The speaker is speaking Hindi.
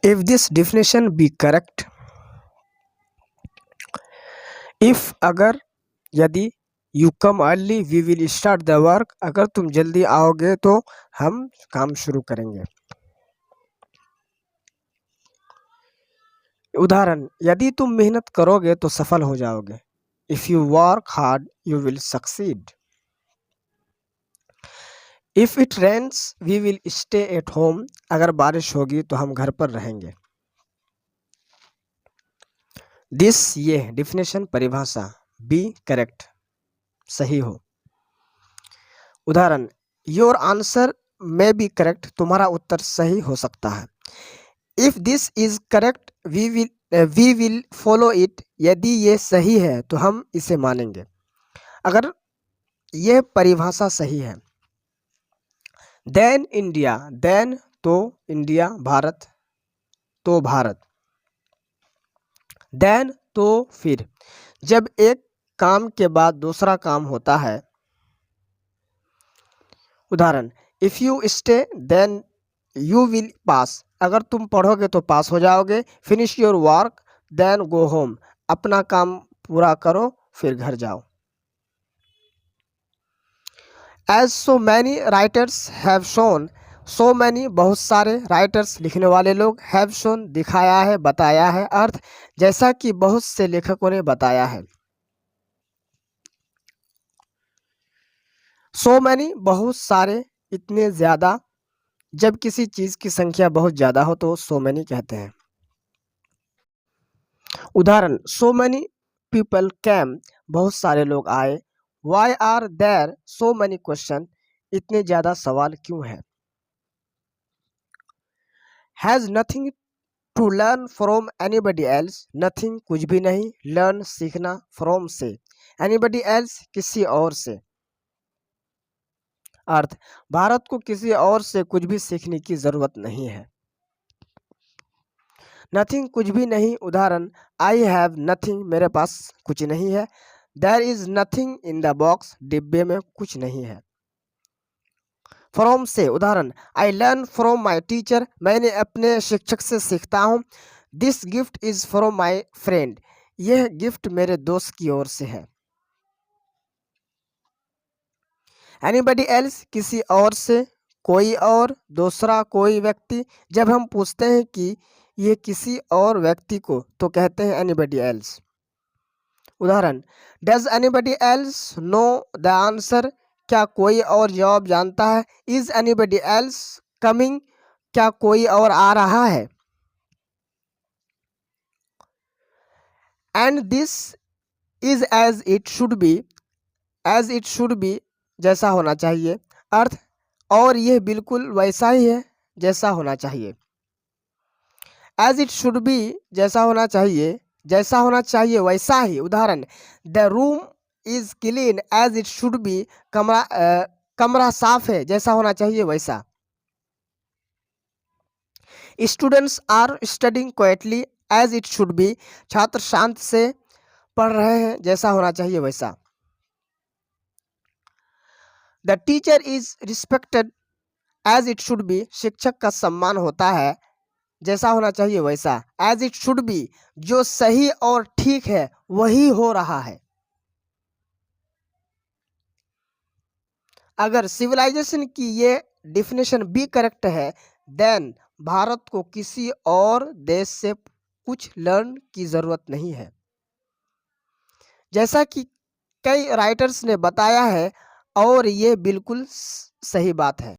If this definition be correct, if अगर यदि you come early we will start the work, अगर तुम जल्दी आओगे तो हम काम शुरू करेंगे। उदाहरण, यदि तुम मेहनत करोगे तो सफल हो जाओगे। If you work hard you will succeed. If it rains we will stay at home, अगर बारिश होगी तो हम घर पर रहेंगे। This ये definition परिभाषा be correct सही हो। उदाहरण, your answer may be correct, तुम्हारा उत्तर सही हो सकता है। If this is correct we will follow it, यदि ये सही है तो हम इसे मानेंगे। अगर यह परिभाषा सही है। Then India, then तो इंडिया, भारत तो भारत। Then तो फिर, जब एक काम के बाद दूसरा काम होता है। उदाहरण, if you stay then you will pass, अगर तुम पढ़ोगे तो पास हो जाओगे। Finish your work then go home, अपना काम पूरा करो फिर घर जाओ। As so many writers have shown, so many बहुत सारे राइटर्स लिखने वाले लोग, have shown दिखाया है, बताया है। अर्थ, जैसा कि बहुत से लेखकों ने बताया है। so many बहुत सारे, इतने ज़्यादा। जब किसी चीज़ की संख्या बहुत ज़्यादा हो तो so many कहते हैं। उदाहरण, so many people came, बहुत सारे लोग आए। Why are there so many questions, इतने ज़्यादा सवाल क्यों हैं। Has nothing to learn from anybody else, nothing कुछ भी नहीं, learn सीखना, from से, anybody else किसी और से। अर्थ, भारत को किसी और से कुछ भी सीखने की जरूरत नहीं है। नथिंग कुछ भी नहीं। उदाहरण, आई हैव नथिंग, मेरे पास कुछ नहीं है। There is nothing in the box, डिब्बे में कुछ नहीं है। फ्रॉम से। उदाहरण, I learn from my teacher, मैंने अपने शिक्षक से सीखता हूँ। This gift is from my friend, यह गिफ्ट मेरे दोस्त की ओर से है। एनीबडी एल्स किसी और से, कोई और, दूसरा, कोई व्यक्ति। जब हम पूछते हैं कि यह किसी और व्यक्ति को तो कहते हैं एनीबडी एल्स। उदाहरण, does anybody else know the answer, क्या कोई और जवाब जानता है। इज एनीबडी एल्स कमिंग, क्या कोई और आ रहा है। And this is as it should be, as it should be जैसा होना चाहिए। अर्थ, और यह बिल्कुल वैसा ही है जैसा होना चाहिए। एज इट शुड बी जैसा होना चाहिए, जैसा होना चाहिए वैसा ही। उदाहरण, the room is clean as it should be, कमरा साफ है जैसा होना चाहिए वैसा। Students are studying quietly as it should be, छात्र शांत से पढ़ रहे हैं जैसा होना चाहिए वैसा। The teacher is respected as it should be, शिक्षक का सम्मान होता है जैसा होना चाहिए वैसा। एज इट शुड बी, जो सही और ठीक है वही हो रहा है। अगर सिविलाइजेशन की ये डिफिनेशन भी करेक्ट है, देन भारत को किसी और देश से कुछ लर्न की जरूरत नहीं है। जैसा कि कई राइटर्स ने बताया है और ये बिल्कुल सही बात है।